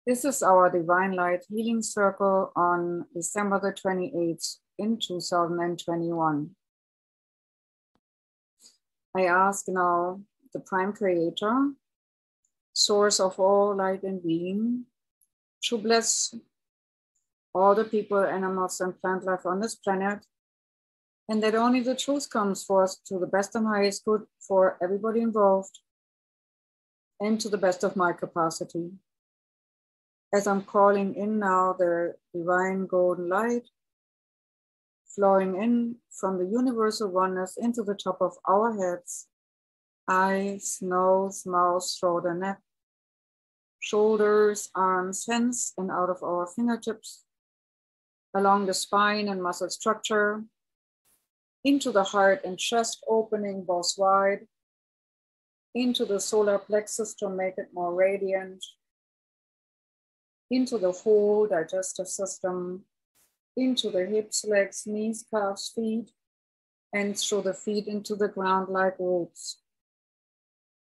This is our Divine Light Healing Circle on December the 28th in 2021. I ask now the Prime Creator, Source of all light and being, to bless all the people, animals, and plant life on this planet, and that only the truth comes forth to the best and highest good for everybody involved, and to the best of my capacity. As I'm calling in now the divine golden light, flowing in from the universal oneness into the top of our heads, eyes, nose, mouth, throat, and neck, shoulders, arms, hands, and out of our fingertips, along the spine and muscle structure, into the heart and chest, opening both wide, into the solar plexus to make it more radiant, into the whole digestive system, into the hips, legs, knees, calves, feet, and through the feet into the ground like roots.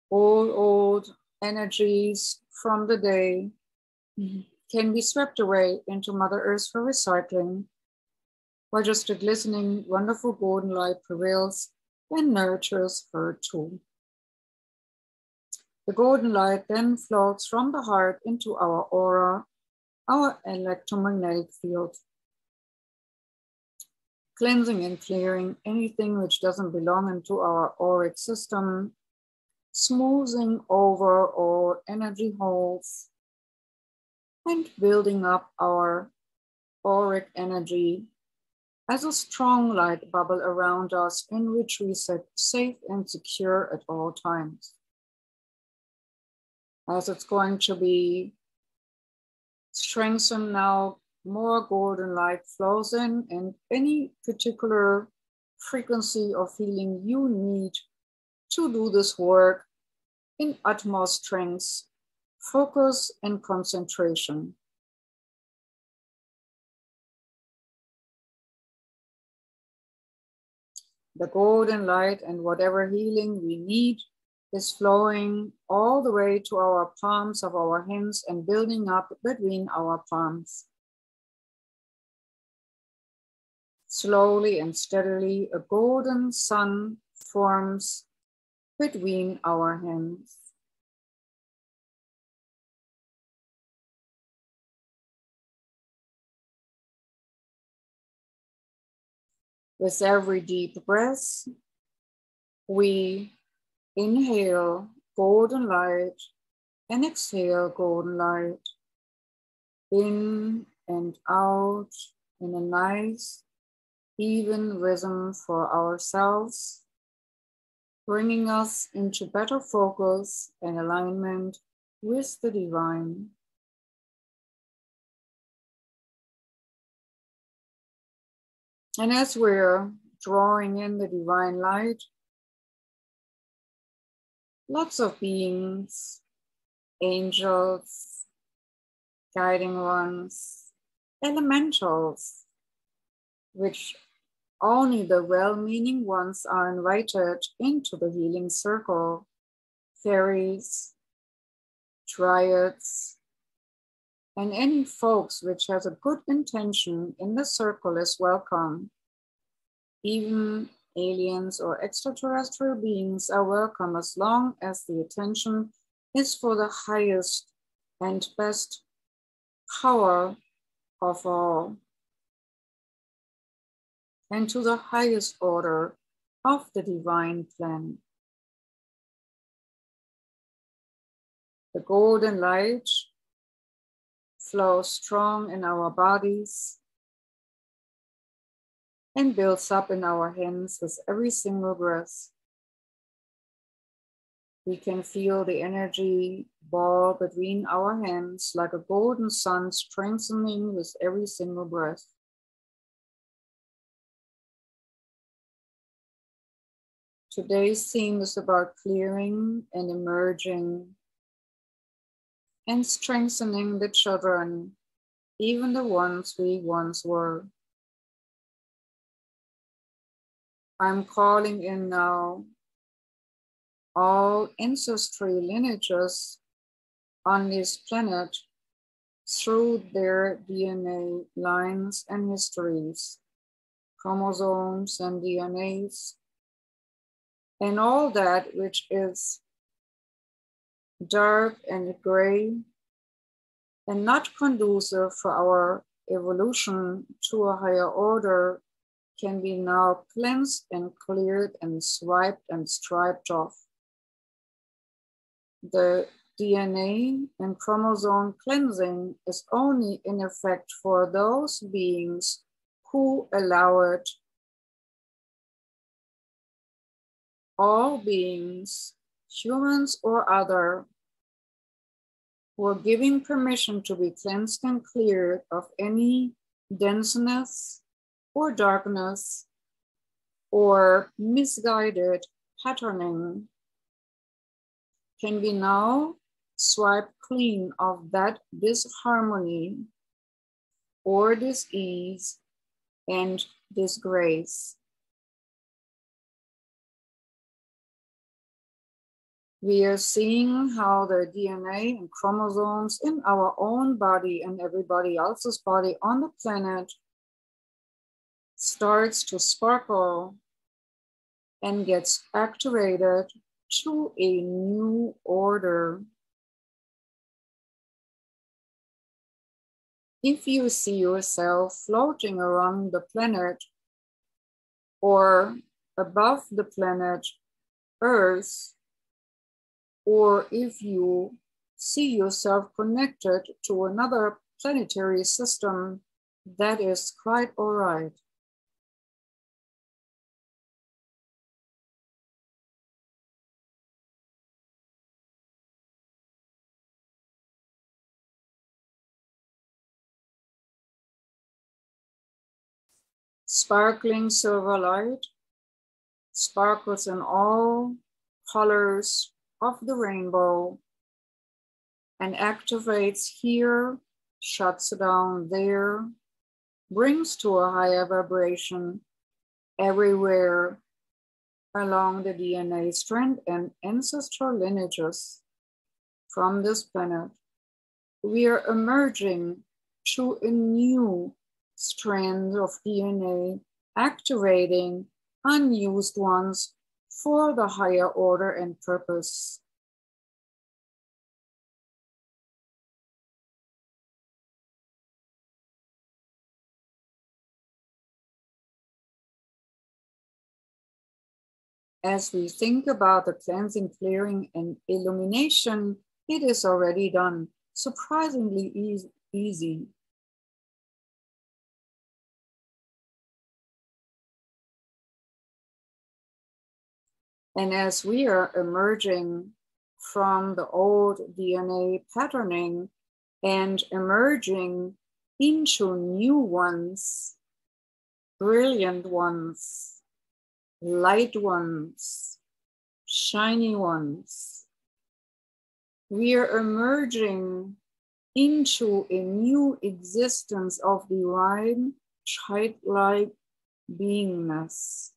All old energies from the day can be swept away into Mother Earth for recycling, while just a glistening, wonderful golden light prevails and nurtures her too. The golden light then floats from the heart into our aura, our electromagnetic field, cleansing and clearing anything which doesn't belong into our auric system, smoothing over all energy holes, and building up our auric energy as a strong light bubble around us in which we sit safe and secure at all times. As it's going to be strengthened now, more golden light flows in, and any particular frequency of healing you need to do this work in utmost strength, focus, and concentration. The golden light and whatever healing we need is flowing all the way to our palms of our hands and building up between our palms. Slowly and steadily, a golden sun forms between our hands. With every deep breath, we inhale golden light and exhale golden light in and out in a nice, even rhythm for ourselves, bringing us into better focus and alignment with the divine. And as we're drawing in the divine light, lots of beings, angels, guiding ones, elementals, which only the well-meaning ones are invited into the healing circle. Fairies, dryads, and any folks which has a good intention in the circle is welcome. Even aliens or extraterrestrial beings are welcome as long as the attention is for the highest and best power of all, and to the highest order of the divine plan. The golden light flows strong in our bodies and builds up in our hands with every single breath. We can feel the energy ball between our hands like a golden sun strengthening with every single breath. Today's theme is about clearing and emerging and strengthening the children, even the ones we once were. I'm calling in now all ancestry lineages on this planet through their DNA lines and histories, chromosomes and DNAs, and all that which is dark and gray and not conducive for our evolution to a higher order can be now cleansed and cleared and swiped and striped off. The DNA and chromosome cleansing is only in effect for those beings who allow it. All beings, humans or other, who are giving permission to be cleansed and cleared of any denseness or darkness or misguided patterning can be now swiped clean of that disharmony or dis-ease and disgrace. We are seeing how the DNA and chromosomes in our own body and everybody else's body on the planet starts to sparkle and gets activated to a new order. If you see yourself floating around the planet or above the planet Earth, or if you see yourself connected to another planetary system, that is quite all right. Sparkling silver light sparkles in all colors of the rainbow and activates here, shuts down there, brings to a higher vibration everywhere along the DNA strand and ancestral lineages from this planet. We are emerging to a new strand of DNA, activating unused ones for the higher order and purpose. As we think about the cleansing, clearing, and illumination, it is already done, surprisingly easy. And as we are emerging from the old DNA patterning and emerging into new ones, brilliant ones, light ones, shiny ones, we are emerging into a new existence of divine, childlike beingness.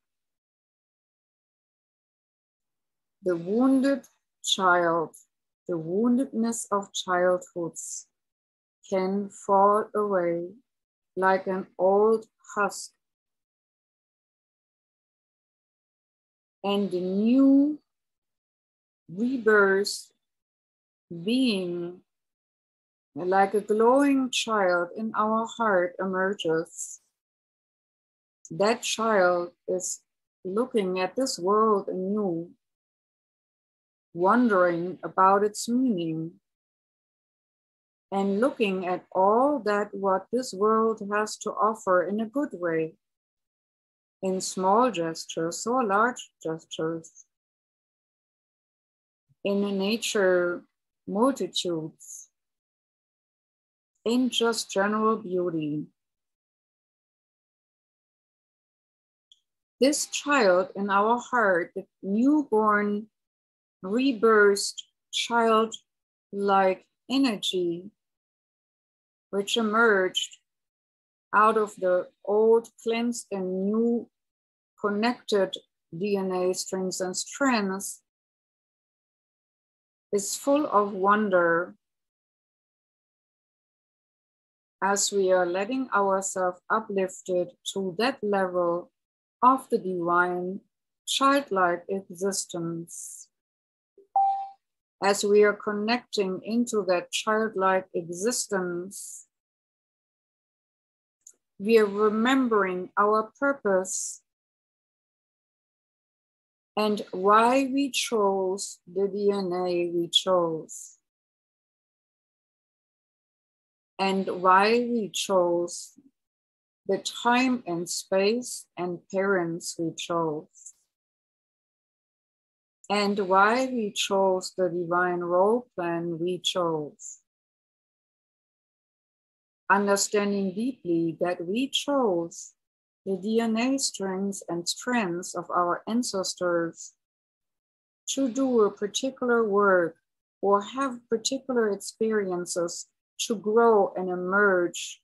The wounded child, the woundedness of childhoods can fall away like an old husk, and the new rebirth being, like a glowing child in our heart, emerges. That child is looking at this world anew, wondering about its meaning, and looking at all that what this world has to offer in a good way, in small gestures or large gestures, in a nature multitudes, in just general beauty. This child in our heart, the newborn, rebirthed child-like energy, which emerged out of the old, cleansed and new connected DNA strings and strands, is full of wonder as we are letting ourselves uplifted to that level of the divine childlike existence. As we are connecting into that childlike existence, we are remembering our purpose and why we chose the DNA we chose, and why we chose the time and space and parents we chose, and why we chose the divine role plan we chose. Understanding deeply that we chose the DNA strings and strands of our ancestors to do a particular work or have particular experiences to grow and emerge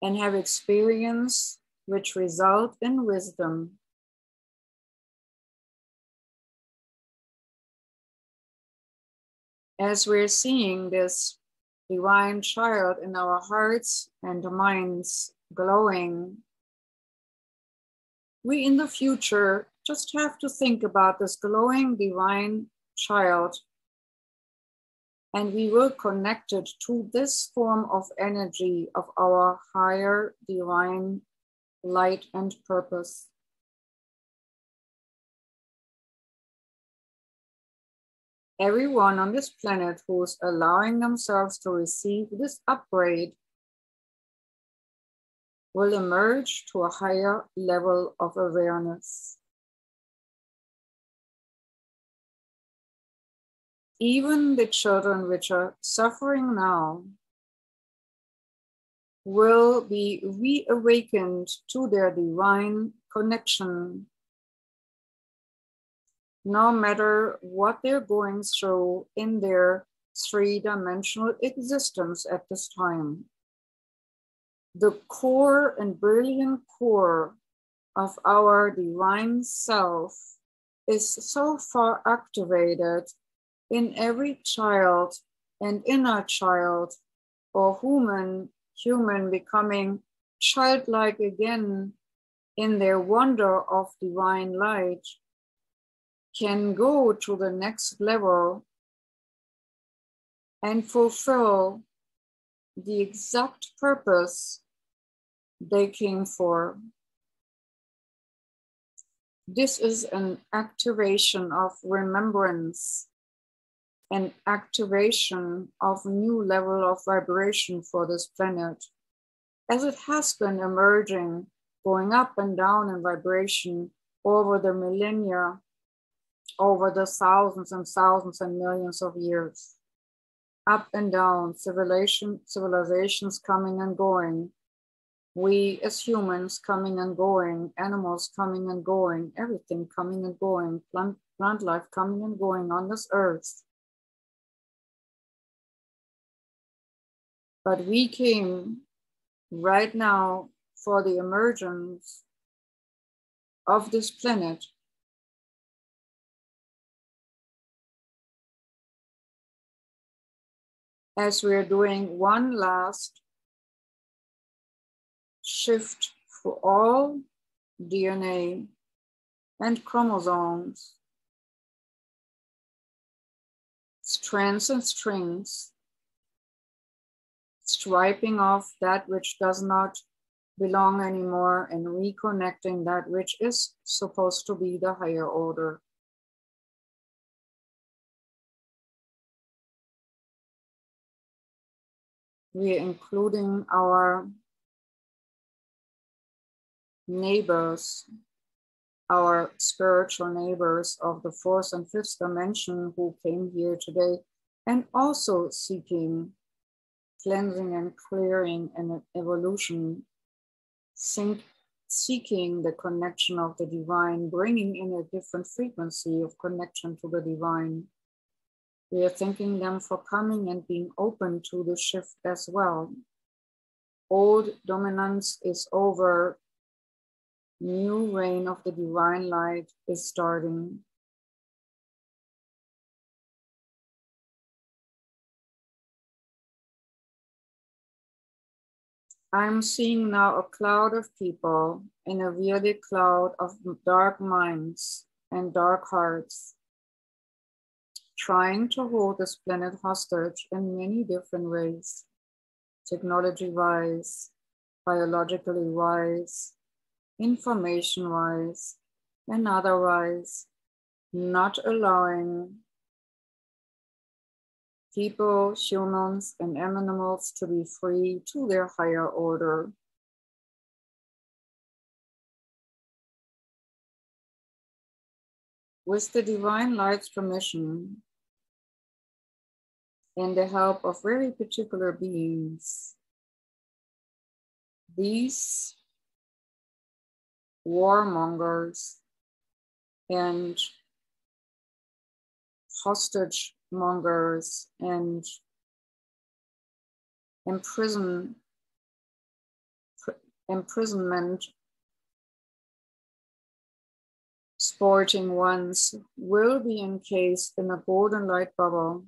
and have experience which result in wisdom. As we're seeing this divine child in our hearts and minds glowing, we in the future just have to think about this glowing divine child, and we will connect it to this form of energy of our higher divine light and purpose. Everyone on this planet who is allowing themselves to receive this upgrade will emerge to a higher level of awareness. Even the children which are suffering now will be reawakened to their divine connection, no matter what they're going through in their three-dimensional existence at this time. The core and brilliant core of our divine self is so far activated in every child and inner child or human becoming childlike again in their wonder of divine light, can go to the next level and fulfill the exact purpose they came for. This is an activation of remembrance, an activation of a new level of vibration for this planet, as it has been emerging, going up and down in vibration over the millennia, over the thousands and thousands and millions of years. Up and down, civilizations coming and going. We as humans coming and going, animals coming and going, everything coming and going, plant life coming and going on this earth. But we came right now for the emergence of this planet. As we're doing one last shift for all DNA and chromosomes, strands and strings, striping off that which does not belong anymore and reconnecting that which is supposed to be the higher order. We are including our neighbors, our spiritual neighbors of the fourth and fifth dimension who came here today and also seeking cleansing and clearing and evolution, seeking the connection of the divine, bringing in a different frequency of connection to the divine. We are thanking them for coming and being open to the shift as well. Old dominance is over. New reign of the divine light is starting. I'm seeing now a cloud of people in a really cloud of dark minds and dark hearts, trying to hold this planet hostage in many different ways, technology-wise, biologically wise, information-wise, and otherwise, not allowing people, humans, and animals to be free to their higher order. With the divine light's permission and the help of very particular beings, these warmongers and hostage mongers and imprisonment sporting ones will be encased in a golden light bubble.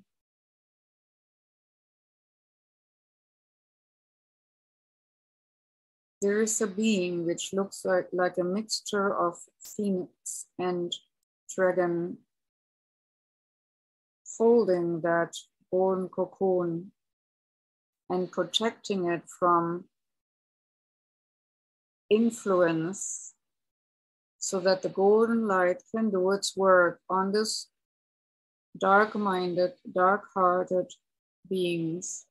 There is a being which looks like a mixture of phoenix and dragon, holding that golden cocoon and protecting it from influence so that the golden light can do its work on this dark-minded, dark-hearted beings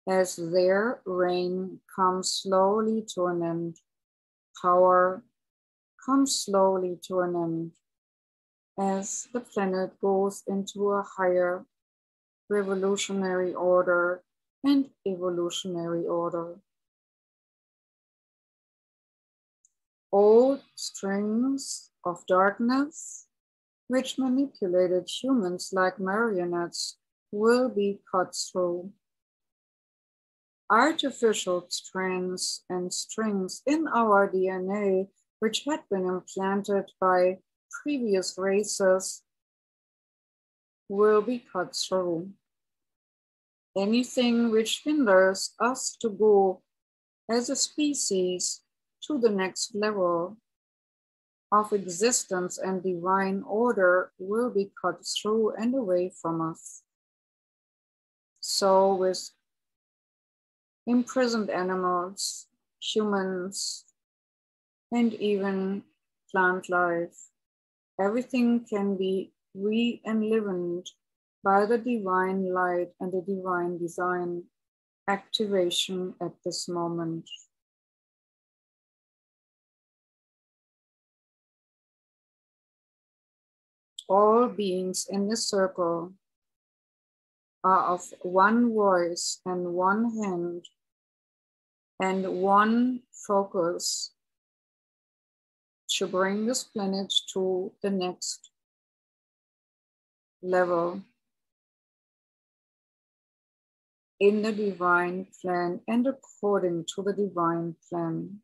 as their reign comes slowly to an end, power comes slowly to an end as the planet goes into a higher revolutionary order and evolutionary order. Old strings of darkness, which manipulated humans like marionettes, will be cut through. Artificial strands and strings in our DNA, which had been implanted by previous races, will be cut through. Anything which hinders us to go as a species to the next level of existence and divine order will be cut through and away from us. So with imprisoned animals, humans, and even plant life, everything can be re-enlivened by the divine light and the divine design activation at this moment. All beings in this circle are of one voice and one hand and one focus to bring this planet to the next level in the divine plan and according to the divine plan.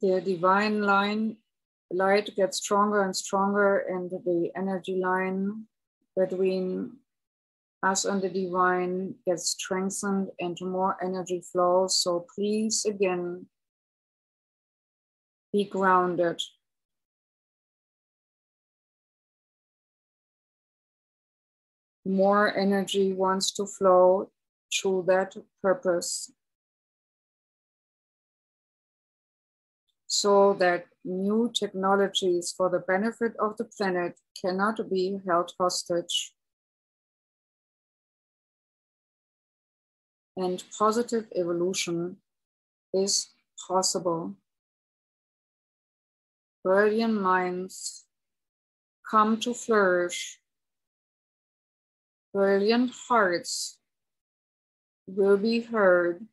The divine light gets stronger and stronger, and the energy line between us and the divine gets strengthened and more energy flows. So please, again, be grounded. More energy wants to flow to that purpose, so that new technologies for the benefit of the planet cannot be held hostage. And positive evolution is possible. Brilliant minds come to flourish. Brilliant hearts will be heard.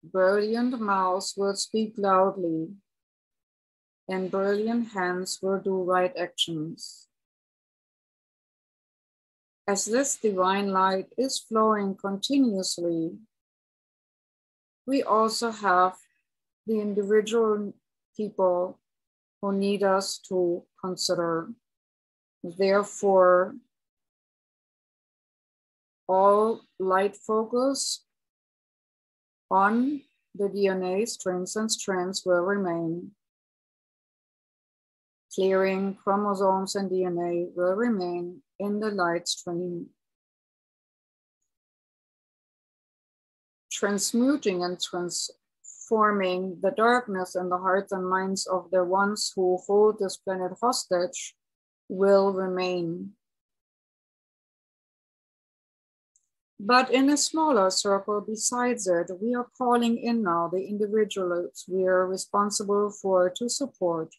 Brilliant mouths will speak loudly, and brilliant hands will do right actions. As this divine light is flowing continuously, we also have the individual people who need us to consider. Therefore, all light focus on the DNA strings and strands will remain. Clearing chromosomes and DNA will remain in the light stream. Transmuting and transforming the darkness in the hearts and minds of the ones who hold this planet hostage will remain. But in a smaller circle besides it, we are calling in now the individuals we are responsible for to support,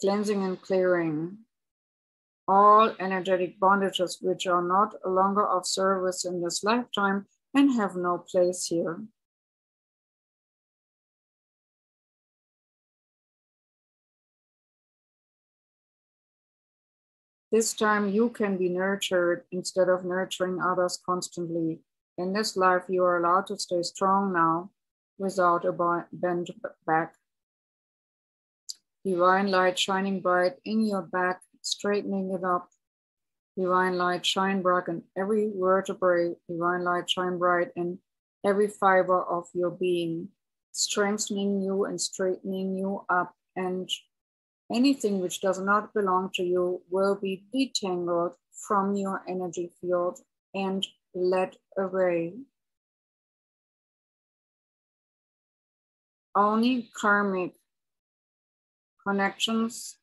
cleansing and clearing all energetic bondages which are not longer of service in this lifetime and have no place here. This time you can be nurtured instead of nurturing others constantly. In this life, you are allowed to stay strong now without a bent back. Divine light shining bright in your back, straightening it up. Divine light shine bright in every vertebrae. Divine light shine bright in every fiber of your being, strengthening you and straightening you up. And anything which does not belong to you will be detangled from your energy field and led away. Only karmic connections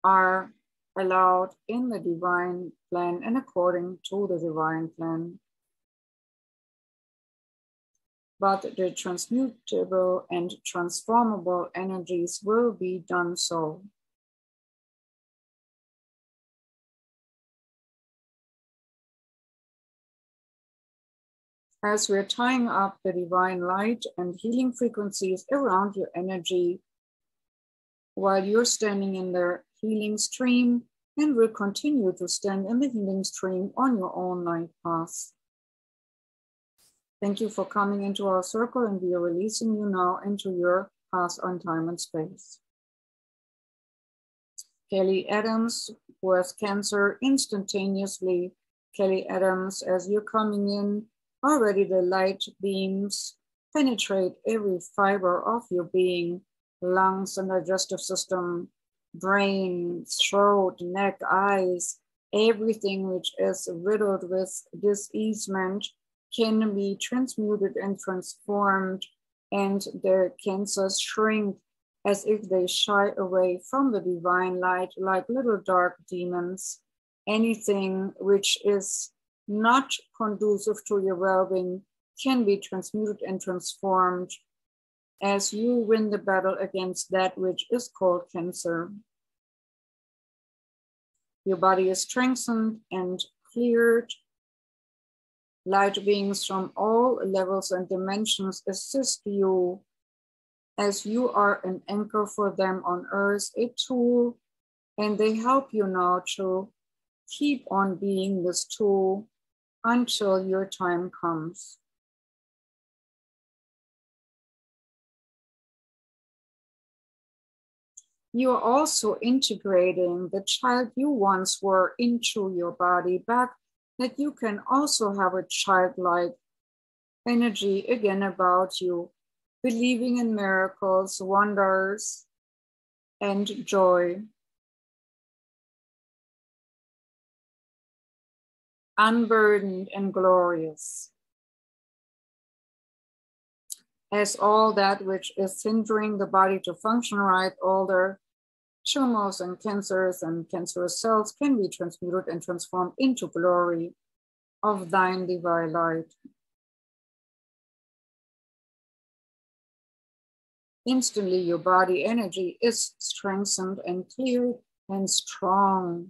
are allowed in the divine plan and according to the divine plan. But the transmutable and transformable energies will be done so. As we're tying up the divine light and healing frequencies around your energy, while you're standing in the healing stream and will continue to stand in the healing stream on your own light path. Thank you for coming into our circle, and we are releasing you now into your path on time and space. Kelly Adams, who has cancer, instantaneously. Kelly Adams, as you're coming in, already the light beams penetrate every fiber of your being, lungs and digestive system, brain, throat, neck, eyes, everything which is riddled with diseasement can be transmuted and transformed, and the cancers shrink as if they shy away from the divine light like little dark demons. Anything which is not conducive to your well-being can be transmuted and transformed as you win the battle against that which is called cancer. Your body is strengthened and cleared. Light beings from all levels and dimensions assist you as you are an anchor for them on earth, a tool, and they help you now to keep on being this tool until your time comes. You are also integrating the child you once were into your body back, that you can also have a childlike energy again about you, believing in miracles, wonders, and joy. Unburdened and glorious. As all that which is hindering the body to function right, all the tumors and cancers and cancerous cells can be transmuted and transformed into glory of thine divine light. Instantly, your body energy is strengthened and cleared and strong.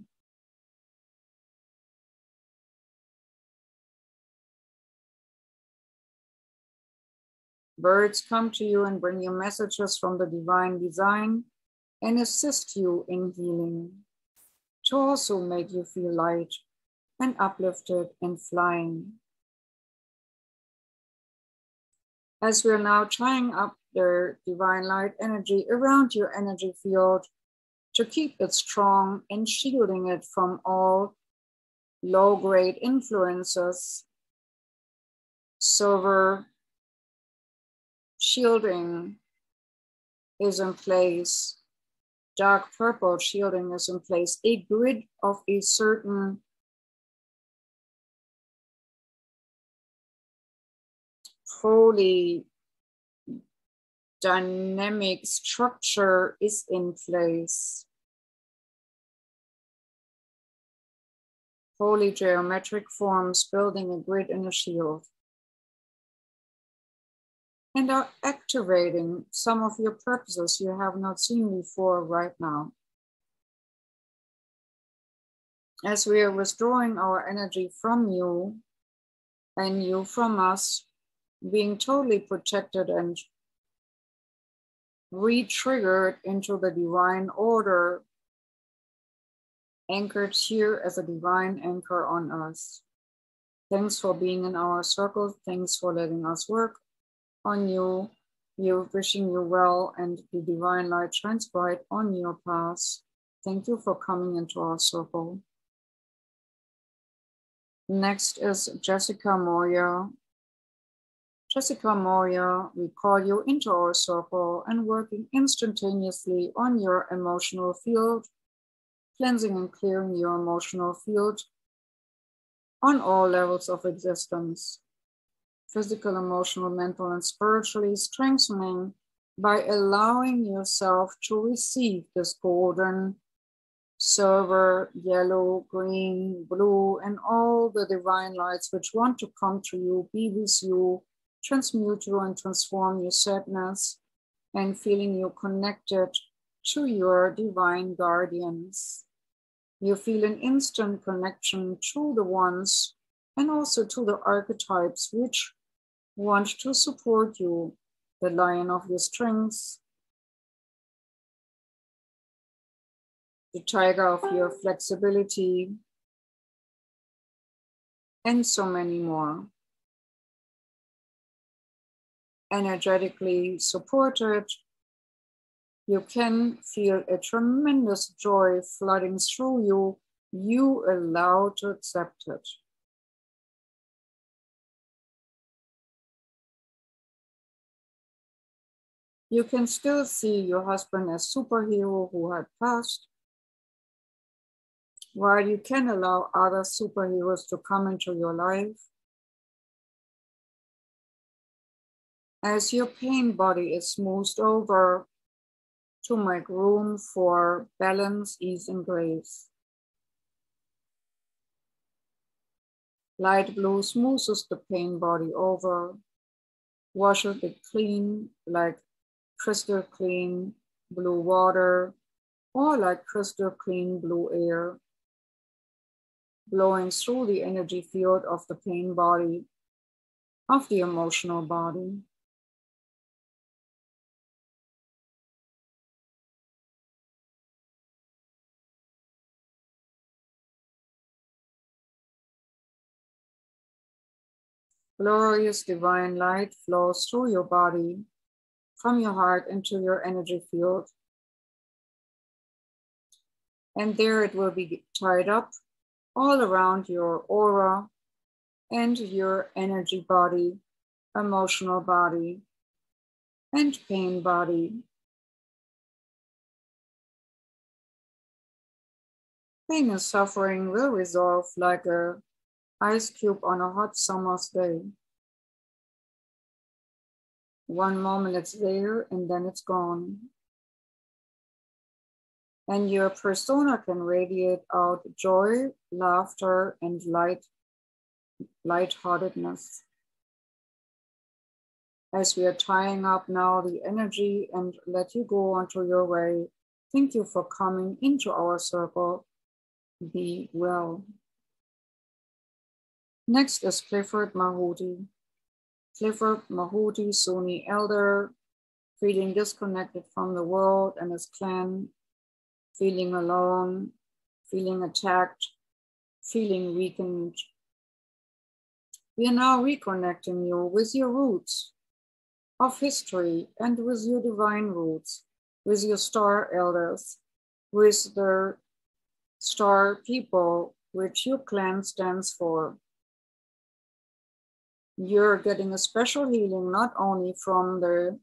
Birds come to you and bring you messages from the divine design and assist you in healing, to also make you feel light and uplifted and flying. As we're now tying up the divine light energy around your energy field to keep it strong and shielding it from all low-grade influences, silver shielding is in place, dark purple shielding is in place, a grid of a certain holy dynamic structure is in place. Holy geometric forms building a grid and a shield. And are activating some of your purposes you have not seen before right now. As we are withdrawing our energy from you and you from us, being totally protected and re-triggered into the divine order, anchored here as a divine anchor on us. Thanks for being in our circle. Thanks for letting us work on you. You're wishing you well and the divine light shines bright on your path. Thank you for coming into our circle. Next is Jessica Moya. Jessica Moya, we call you into our circle and working instantaneously on your emotional field, cleansing and clearing your emotional field on all levels of existence. Physical, emotional, mental, and spiritually strengthening by allowing yourself to receive this golden, silver, yellow, green, blue, and all the divine lights which want to come to you, be with you, transmute you and transform your sadness, and feeling you connected to your divine guardians. You feel an instant connection to the ones and also to the archetypes which want to support you, the lion of your strengths, the tiger of your flexibility, and so many more. Energetically supported, you can feel a tremendous joy flooding through you. You allow to accept it. You can still see your husband as superhero who had passed, while you can allow other superheroes to come into your life. As your pain body is smoothed over to make room for balance, ease, and grace. Light blue smoothes the pain body over, washes it clean like crystal clean blue water or like crystal clean blue air, blowing through the energy field of the pain body, of the emotional body. Glorious divine light flows through your body, from your heart into your energy field. And there it will be tied up all around your aura and your energy body, emotional body, and pain body. Pain and suffering will resolve like an ice cube on a hot summer's day. One moment it's there and then it's gone. And your persona can radiate out joy, laughter, and lightheartedness. As we are tying up now the energy and let you go onto your way, thank you for coming into our circle. Be well. Next is Clifford Mahuti. Clifford Mahuti, Sunni elder, feeling disconnected from the world and his clan, feeling alone, feeling attacked, feeling weakened. We are now reconnecting you with your roots, of history and with your divine roots, with your star elders, with the star people which your clan stands for. You're getting a special healing not only from the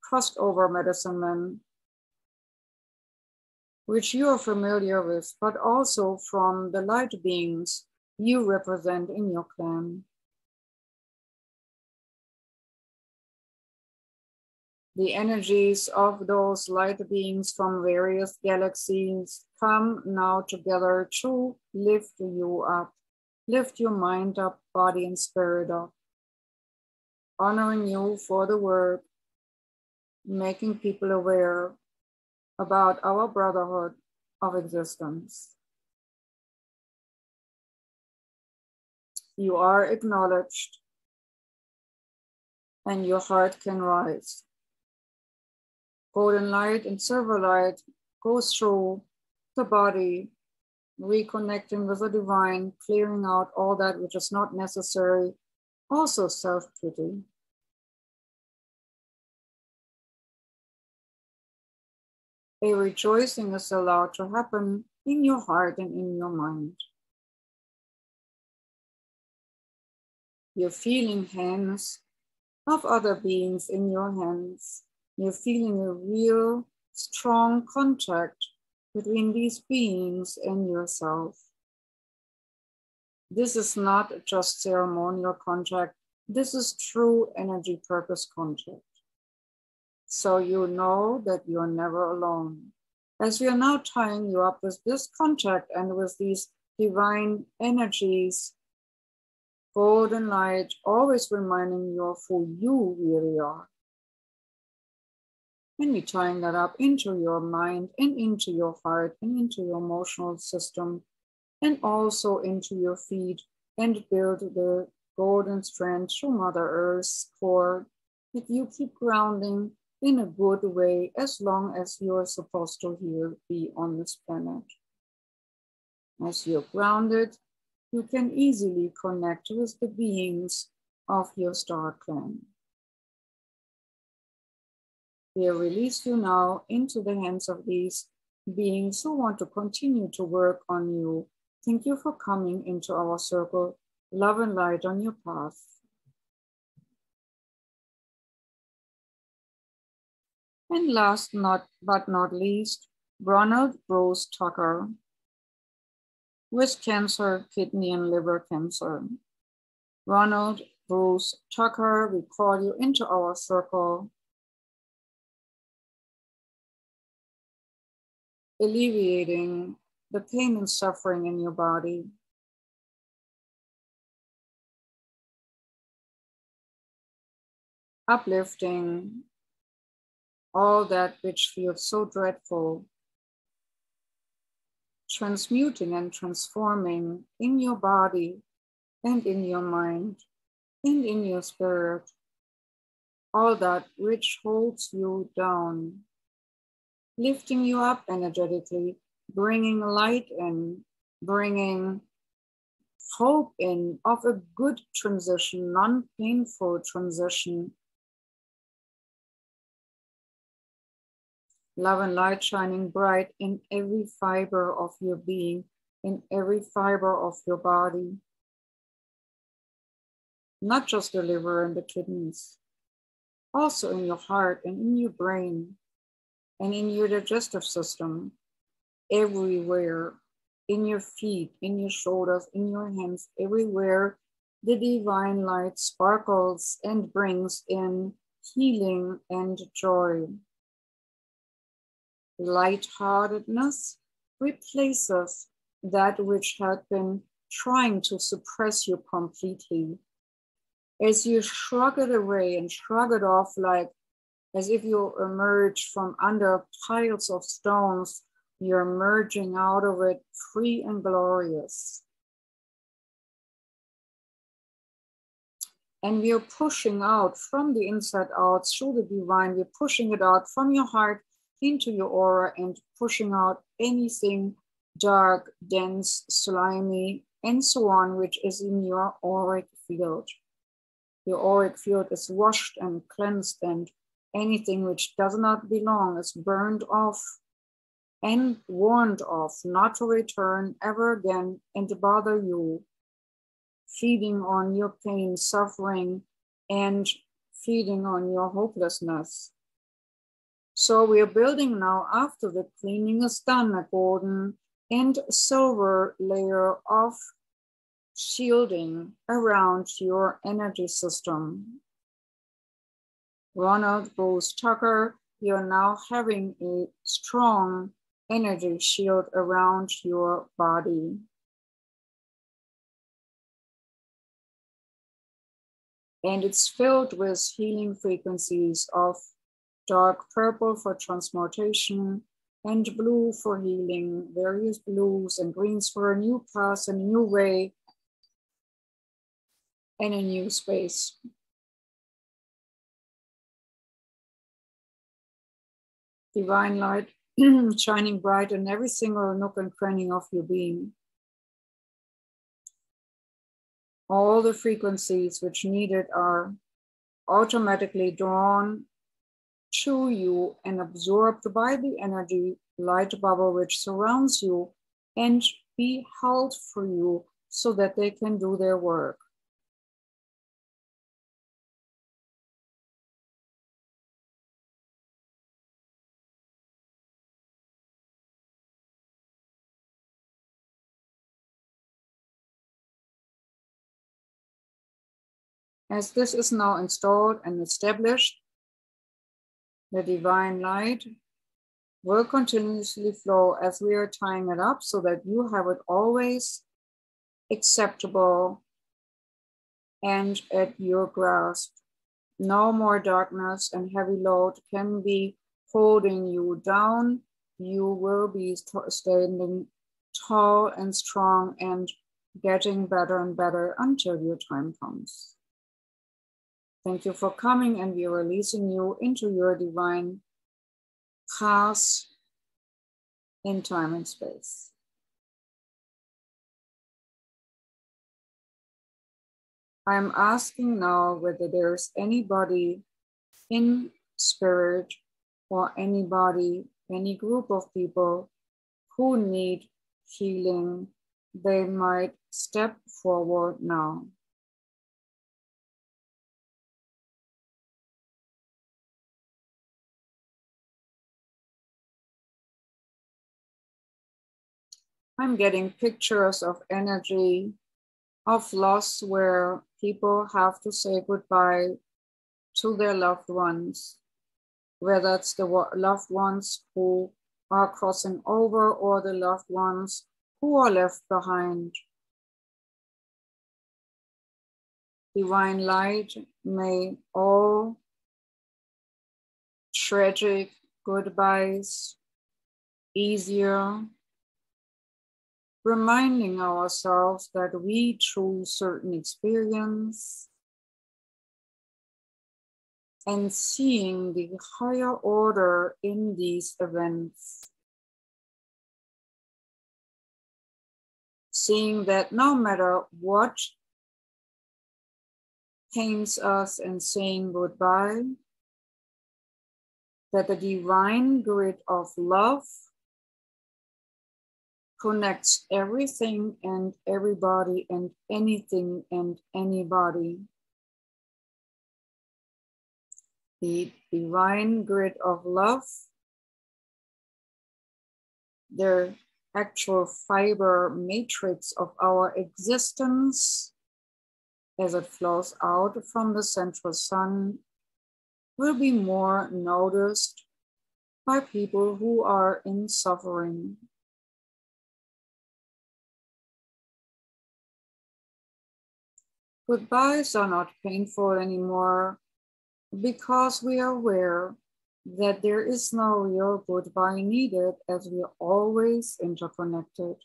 crossed over medicine men, which you are familiar with, but also from the light beings you represent in your clan. The energies of those light beings from various galaxies come now together to lift you up, lift your mind up, body and spirit up, honoring you for the work, making people aware about our brotherhood of existence. You are acknowledged and your heart can rise. Golden light and silver light goes through the body, reconnecting with the divine, clearing out all that which is not necessary, also self-pity. A rejoicing is allowed to happen in your heart and in your mind. You're feeling hands of other beings in your hands. You're feeling a real strong contact between these beings and yourself. This is not just ceremonial contact. This is true energy purpose contact. So you know that you're never alone. As we are now tying you up with this contact and with these divine energies, golden light, always reminding you of who you really are. And we're tying that up into your mind and into your heart and into your emotional system and also into your feet, and build the golden strand to Mother Earth's core that you keep grounding in a good way as long as you're supposed to here be on this planet. As you're grounded, you can easily connect with the beings of your star clan. We release you now into the hands of these beings who want to continue to work on you. Thank you for coming into our circle. Love and light on your path. And last but not least, Ronald Bruce Tucker with cancer, kidney and liver cancer. Ronald Bruce Tucker, we call you into our circle, alleviating the pain and suffering in your body. Uplifting all that which feels so dreadful, transmuting and transforming in your body and in your mind and in your spirit, all that which holds you down, lifting you up energetically, bringing light in, bringing hope in of a good transition, non-painful transition. Love and light shining bright in every fiber of your being, in every fiber of your body. Not just the liver and the kidneys, also in your heart and in your brain and in your digestive system, everywhere, in your feet, in your shoulders, in your hands, everywhere the divine light sparkles and brings in healing and joy. Lightheartedness replaces that which had been trying to suppress you completely. As you shrug it away and shrug it off, like as if you emerge from under piles of stones, you're emerging out of it free and glorious. And we are pushing out from the inside out through the divine. We're pushing it out from your heart into your aura and pushing out anything dark, dense, slimy, and so on, which is in your auric field. The auric field is washed and cleansed, and anything which does not belong is burned off and warned off not to return ever again and to bother you, feeding on your pain, suffering, and feeding on your hopelessness. So we are building now, after the cleaning is done, a golden and silver layer of shielding around your energy system. Ronald Bruce Tucker, you're now having a strong energy shield around your body. And it's filled with healing frequencies of dark purple for transmutation and blue for healing, various blues and greens for a new path, a new way, and a new space. Divine light shining bright in every single nook and cranny of your being. All the frequencies which needed are automatically drawn to you and absorbed by the energy light bubble which surrounds you and be held for you so that they can do their work. As this is now installed and established, the divine light will continuously flow as we are tying it up so that you have it always acceptable and at your grasp. No more darkness and heavy load can be holding you down. You will be standing tall and strong and getting better and better until your time comes. Thank you for coming, and we are releasing you into your divine path in time and space. I'm asking now whether there's anybody in spirit or anybody, any group of people who need healing. They might step forward now. I'm getting pictures of energy of loss where people have to say goodbye to their loved ones, whether it's the loved ones who are crossing over or the loved ones who are left behind. Divine light, may all tragic goodbyes easier, reminding ourselves that we choose certain experience and seeing the higher order in these events. Seeing that no matter what pains us and saying goodbye, that the divine grid of love connects everything and everybody and anything and anybody. The divine grid of love, the actual fiber matrix of our existence as it flows out from the central sun, will be more noticed by people who are in suffering. Goodbyes are not painful anymore because we are aware that there is no real goodbye needed, as we are always interconnected.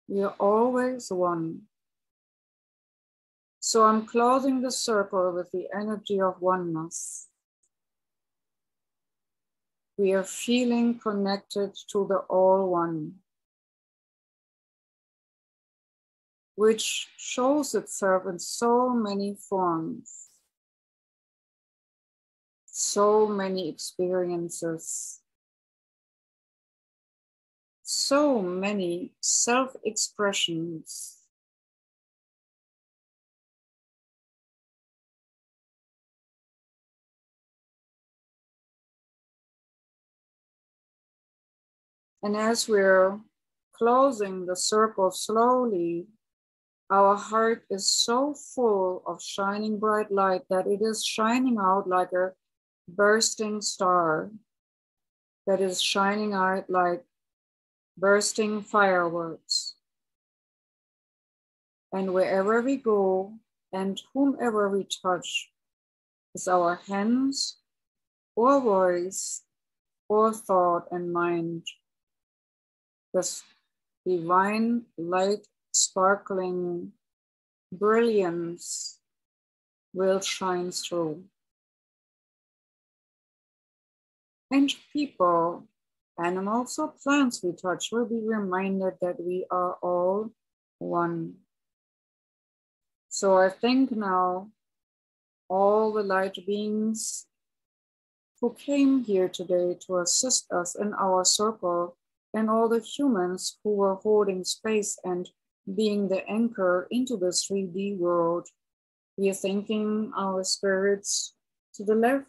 We are always one. So I'm closing the circle with the energy of oneness. We are feeling connected to the All One. which shows itself in so many forms, so many experiences, so many self-expressions. And as we're closing the circle slowly, our heart is so full of shining bright light that it is shining out like a bursting star, that is shining out like bursting fireworks. And wherever we go and whomever we touch, is our hands or voice or thought and mind, this divine light, sparkling brilliance will shine through. And people, animals or plants we touch will be reminded that we are all one. So I thank now all the light beings who came here today to assist us in our circle, and all the humans who were holding space and being the anchor into the 3D world. We are thanking our spirits to the left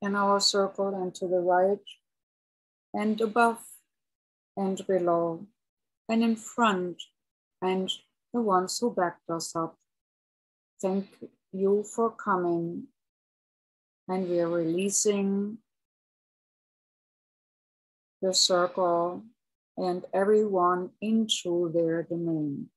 in our circle and to the right and above and below and in front and the ones who backed us up. Thank you for coming, and we are releasing the circle and everyone into their domain.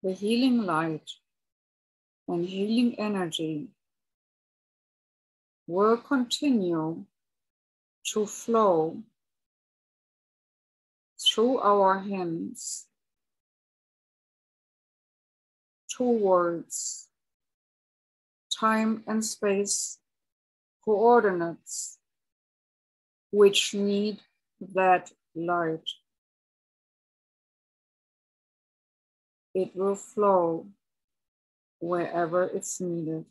The healing light and healing energy will continue to flow through our hands towards time and space coordinates which need that light. It will flow wherever it's needed.